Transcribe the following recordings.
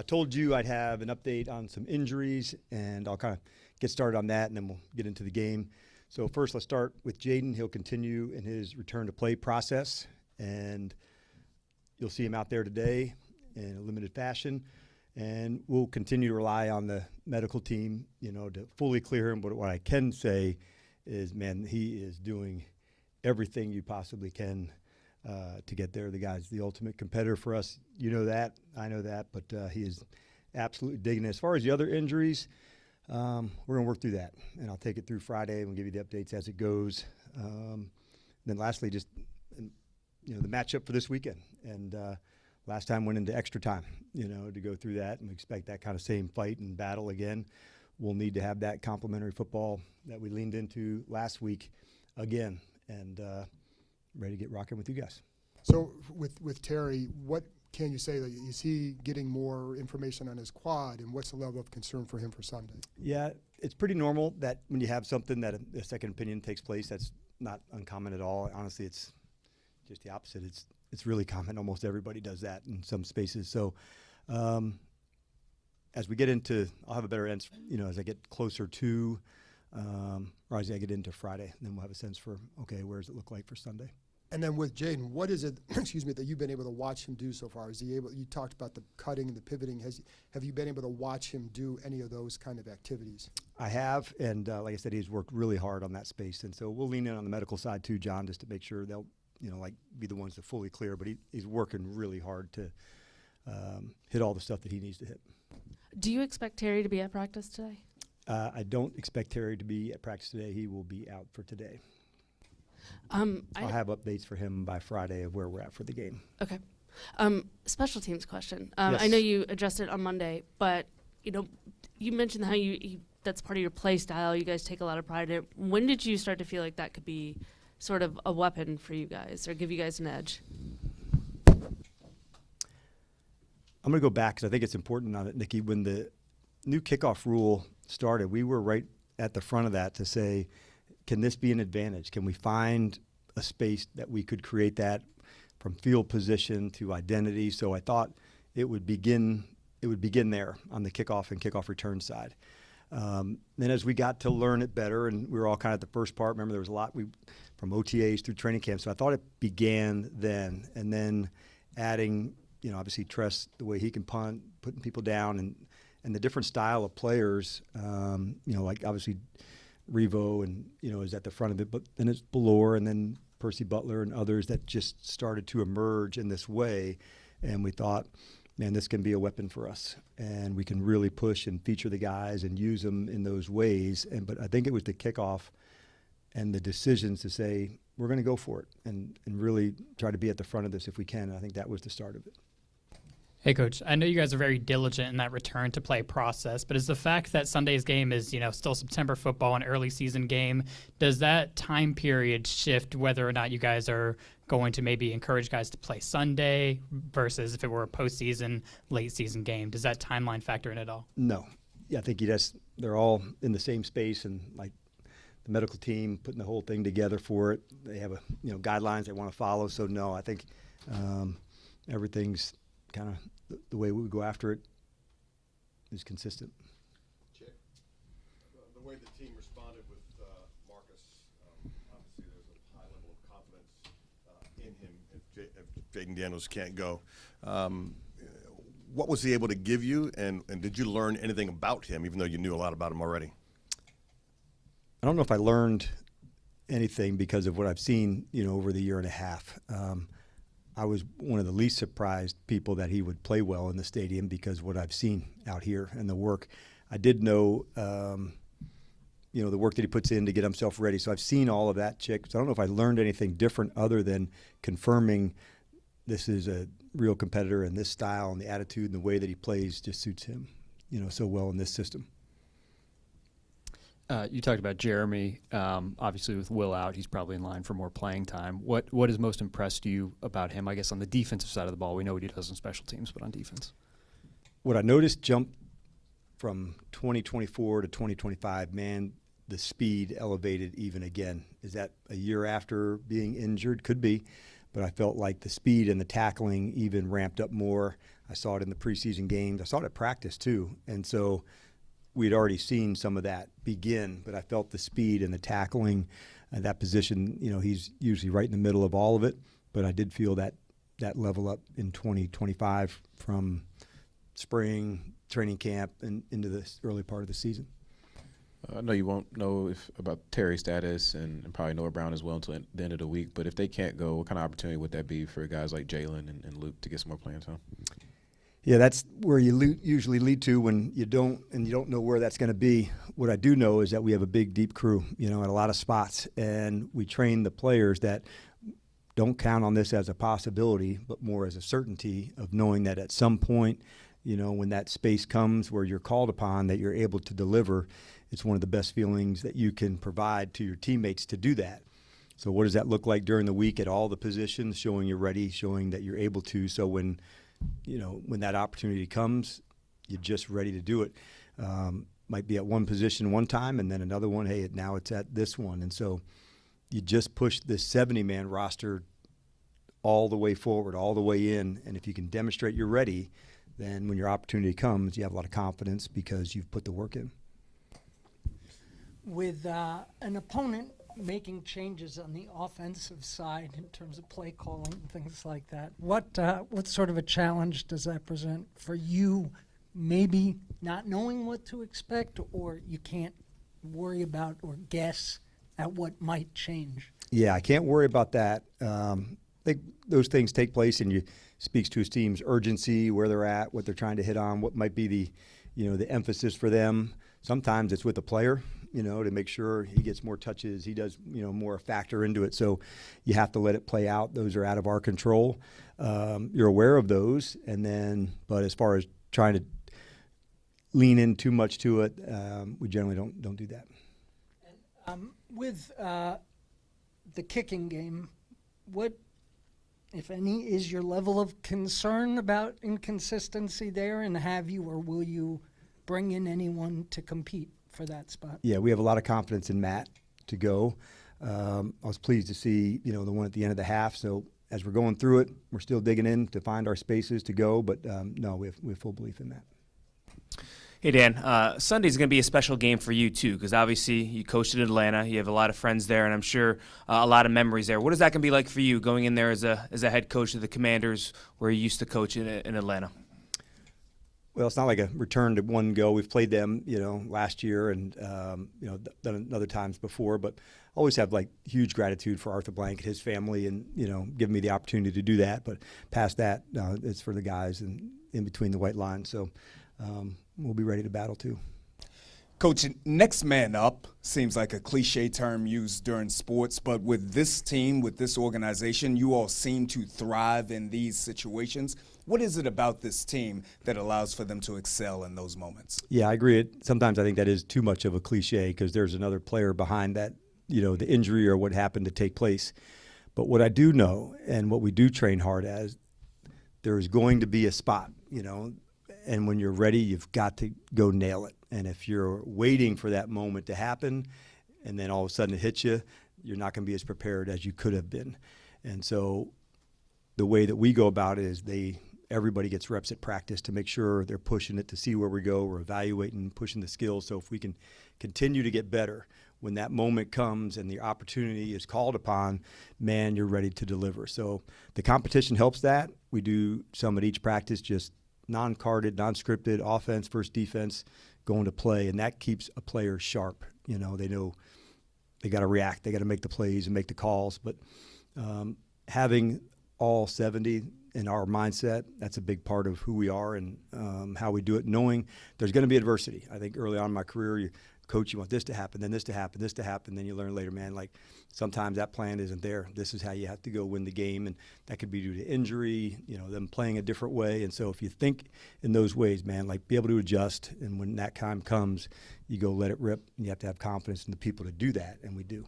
I told you I'd have an update on some injuries, and I'll kind of get started on that, and then we'll get into the game. So first, let's start with Jayden. He'll continue in his return to play process, and you'll see him out there today in a limited fashion. And we'll continue to rely on the medical team, to fully clear him. But what I can say is, man, he is doing everything you possibly can to get there. The guy's the ultimate competitor for us. You know that. I know that. But he is absolutely digging it. As far as the other injuries, we're going to work through that. And I'll take it through Friday and we'll give you the updates as it goes. Then lastly, just the matchup for this weekend. And last time went into extra time, to go through that. And we expect that kind of same fight and battle again. We'll need to have that complementary football that we leaned into last week again. And ready to get rocking with you guys. So with Terry, what can you say? Is he getting more information on his quad, and what's the level of concern for him for Sunday? Yeah, it's pretty normal that when you have something that a second opinion takes place, that's not uncommon at all. Honestly, it's just the opposite. It's really common. Almost everybody does that in some spaces. So as we get into, I'll have a better answer, as I get closer to, or as I get into Friday, then we'll have a sense for, okay, where does it look like for Sunday? And then with Jayden, what is it, that you've been able to watch him do so far? Is he able, you talked about the cutting and the pivoting. Have you been able to watch him do any of those kind of activities? I have, and like I said, he's worked really hard on that space. And so we'll lean in on the medical side too, John, just to make sure they'll, be the ones to fully clear. But he's working really hard to hit all the stuff that he needs to hit. Do you expect Terry to be at practice today? I don't expect Terry to be at practice today. He will be out for today. I'll have updates for him by Friday of where we're at for the game. Okay. Special teams question. Yes. I know you addressed it on Monday, but you mentioned how you that's part of your play style. You guys take a lot of pride in it. When did you start to feel like that could be sort of a weapon for you guys or give you guys an edge? I'm going to go back because I think it's important on it, Nikki. When the new kickoff rule started, we were right at the front of that to say, can this be an advantage? Can we find a space that we could create that from field position to identity? So I thought it would begin there on the kickoff and kickoff return side. Then as we got to learn it better, and we were all kind of at the first part, remember there was a lot from OTAs through training camp, so I thought it began then. And then adding, obviously Tress, the way he can punt, putting people down, and the different style of players, like obviously Revo and, is at the front of it, but then it's Ballore and then Percy Butler and others that just started to emerge in this way. And we thought, man, this can be a weapon for us. And we can really push and feature the guys and use them in those ways. But I think it was the kickoff and the decisions to say, we're going to go for it and really try to be at the front of this if we can. And I think that was the start of it. Hey, Coach, I know you guys are very diligent in that return to play process, but is the fact that Sunday's game is, still September football, an early season game, does that time period shift whether or not you guys are going to maybe encourage guys to play Sunday versus if it were a postseason, late season game? Does that timeline factor in at all? No. Yeah, I think they're all in the same space, and like the medical team putting the whole thing together for it. They have guidelines they want to follow. So no, I think everything's kind of the way we go after it is consistent. Chick, the way the team responded with Marcus, obviously there's a high level of confidence in him if Jayden Daniels can't go. What was he able to give you, and did you learn anything about him, even though you knew a lot about him already? I don't know if I learned anything because of what I've seen, over the year and a half. I was one of the least surprised people that he would play well in the stadium because what I've seen out here and the work. I did know, the work that he puts in to get himself ready. So I've seen all of that, Chick. So I don't know if I learned anything different other than confirming this is a real competitor, and this style and the attitude and the way that he plays just suits him, so well in this system. You talked about Jeremy. Obviously, with Will out, he's probably in line for more playing time. What has most impressed you about him, I guess, on the defensive side of the ball? We know what he does on special teams, but on defense. What I noticed jumped from 2024 to 2025, man, the speed elevated even again. Is that a year after being injured? Could be. but I felt like the speed and the tackling even ramped up more. I saw it in the preseason games. I saw it at practice too. And so we'd already seen some of that begin, but I felt the speed and the tackling and that position, he's usually right in the middle of all of it, but I did feel that level up in 2025 from spring, training camp, and into the early part of the season. I know you won't know about Terry's status and probably Noah Brown as well until the end of the week, but if they can't go, what kind of opportunity would that be for guys like Jalen and Luke to get some more playing time? Yeah, that's where you usually lead to when you don't know where that's going to be. What I do know is that we have a big, deep crew, at a lot of spots, and we train the players that don't count on this as a possibility, but more as a certainty of knowing that at some point, when that space comes where you're called upon, that you're able to deliver. It's one of the best feelings that you can provide to your teammates to do that. So what does that look like during the week at all the positions, showing you're ready, showing that you're able to, so when that opportunity comes, you're just ready to do it. Might be at one position one time and then another one, hey, now it's at this one. And so you just push this 70-man roster all the way forward, all the way in. And if you can demonstrate you're ready, then when your opportunity comes, you have a lot of confidence because you've put the work in. With an opponent making changes on the offensive side in terms of play calling and things like that, what sort of a challenge does that present for you, maybe not knowing what to expect, or you can't worry about or guess at what might change? Yeah, I can't worry about that. I think those things take place, and you speaks to his team's urgency, where they're at, what they're trying to hit on, what might be the emphasis for them. Sometimes it's with the player, to make sure he gets more touches, he does, more factor into it. So you have to let it play out. Those are out of our control. You're aware of those, but as far as trying to lean in too much to it, we generally don't do that. With the kicking game, what, if any, is your level of concern about inconsistency there, and have you or will you bring in anyone to compete for that spot? Yeah, we have a lot of confidence in Matt to go. I was pleased to see, the one at the end of the half. So as we're going through it, we're still digging in to find our spaces to go, but no, we have full belief in Matt. Hey, Dan, Sunday's going to be a special game for you, too, because obviously you coached in Atlanta. You have a lot of friends there, and I'm sure a lot of memories there. What is that going to be like for you going in there as a head coach of the Commanders, where you used to coach in Atlanta? Well, it's not like a return to one go. We've played them, last year and, done it other times before, but always have huge gratitude for Arthur Blank and his family and, giving me the opportunity to do that. But past that, it's for the guys and in between the white lines. So we'll be ready to battle too. Coach, next man up seems like a cliche term used during sports, but with this team, with this organization, you all seem to thrive in these situations. What is it about this team that allows for them to excel in those moments? Yeah, I agree. Sometimes I think that is too much of a cliche because there's another player behind that, the injury or what happened to take place. But what I do know and what we do train hard as, there is going to be a spot, and when you're ready, you've got to go nail it. And if you're waiting for that moment to happen and then all of a sudden it hits you, you're not going to be as prepared as you could have been. And so the way that we go about it is everybody gets reps at practice to make sure they're pushing it to see where we go. We're evaluating, pushing the skills. So if we can continue to get better, when that moment comes and the opportunity is called upon, man, you're ready to deliver. So the competition helps that. We do some at each practice, just non-carded, non-scripted, offense versus defense, going to play, and that keeps a player sharp. They know they got to react, they got to make the plays and make the calls. But having all 70 in our mindset, that's a big part of who we are and how we do it, knowing there's going to be adversity. I think early on in my career, coach, you want this to happen, then this to happen, this to happen. Then you learn later, man, sometimes that plan isn't there. This is how you have to go win the game, and that could be due to injury, them playing a different way. And so if you think in those ways, man, be able to adjust, and when that time comes, you go let it rip, and you have to have confidence in the people to do that, and we do.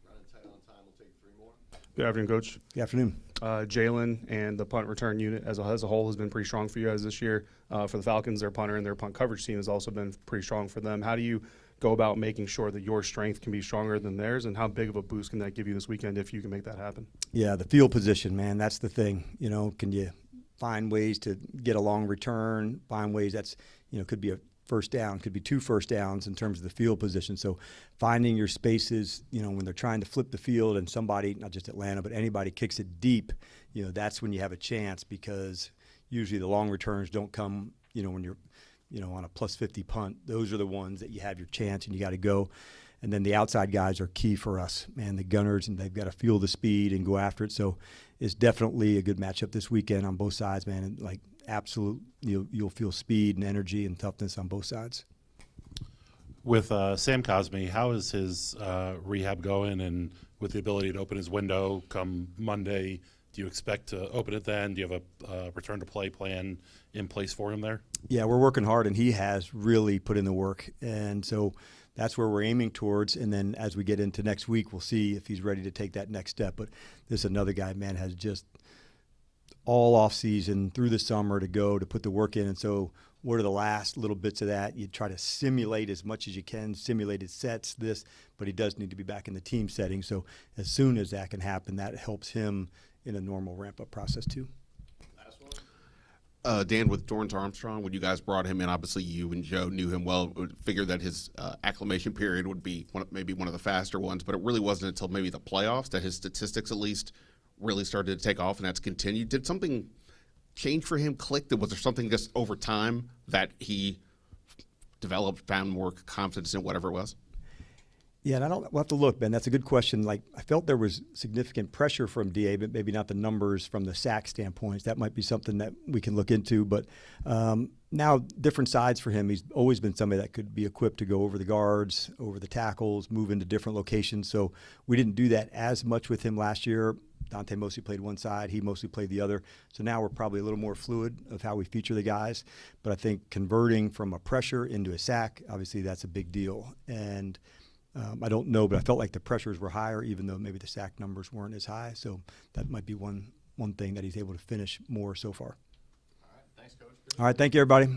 Running tight on time, we'll take three more. Good afternoon, Coach. Good afternoon. Jaylen and the punt return unit as a whole has been pretty strong for you guys this year. For the Falcons, their punter and their punt coverage team has also been pretty strong for them. How do you go about making sure that your strength can be stronger than theirs, and how big of a boost can that give you this weekend if you can make that happen? Yeah, the field position, man, that's the thing. Can you find ways to get a long return, find ways that's, could be a first down, could be 2 first downs in terms of the field position. So finding your spaces, when they're trying to flip the field and somebody, not just Atlanta, but anybody kicks it deep, that's when you have a chance, because usually the long returns don't come, when you're, on a plus 50 punt. Those are the ones that you have your chance and you got to go. And then the outside guys are key for us, man, the gunners, and they've got to feel the speed and go after it. So it's definitely a good matchup this weekend on both sides, man. And like absolute, you'll feel speed and energy and toughness on both sides. With Sam Cosby, how is his rehab going? And with the ability to open his window come Monday, do you expect to open it then? Do you have a return to play plan in place for him there? Yeah, we're working hard, and he has really put in the work. And so that's where we're aiming towards. And then as we get into next week, we'll see if he's ready to take that next step. But this is another guy, man, has just all off season through the summer to put the work in. And so what are the last little bits of that? You try to simulate as much as you can, simulated sets, but he does need to be back in the team setting. So as soon as that can happen, that helps him in a normal ramp-up process too. Dan, with Dorrance Armstrong, when you guys brought him in, obviously you and Joe knew him well, figured that his acclimation period would be maybe one of the faster ones, but it really wasn't until maybe the playoffs that his statistics at least really started to take off, and that's continued. Did something change for him, click? Was there something just over time that he developed, found more confidence in, whatever it was? Yeah, and we'll have to look, Ben. That's a good question. Like, I felt there was significant pressure from DA, but maybe not the numbers from the sack standpoint. That might be something that we can look into. But now, different sides for him. He's always been somebody that could be equipped to go over the guards, over the tackles, move into different locations. So we didn't do that as much with him last year. Dante mostly played one side. He mostly played the other. So now we're probably a little more fluid of how we feature the guys. But I think converting from a pressure into a sack, obviously that's a big deal. And I don't know, but I felt like the pressures were higher, even though maybe the sack numbers weren't as high. So that might be one thing that he's able to finish more so far. All right, thanks, Coach. All right, thank you, everybody.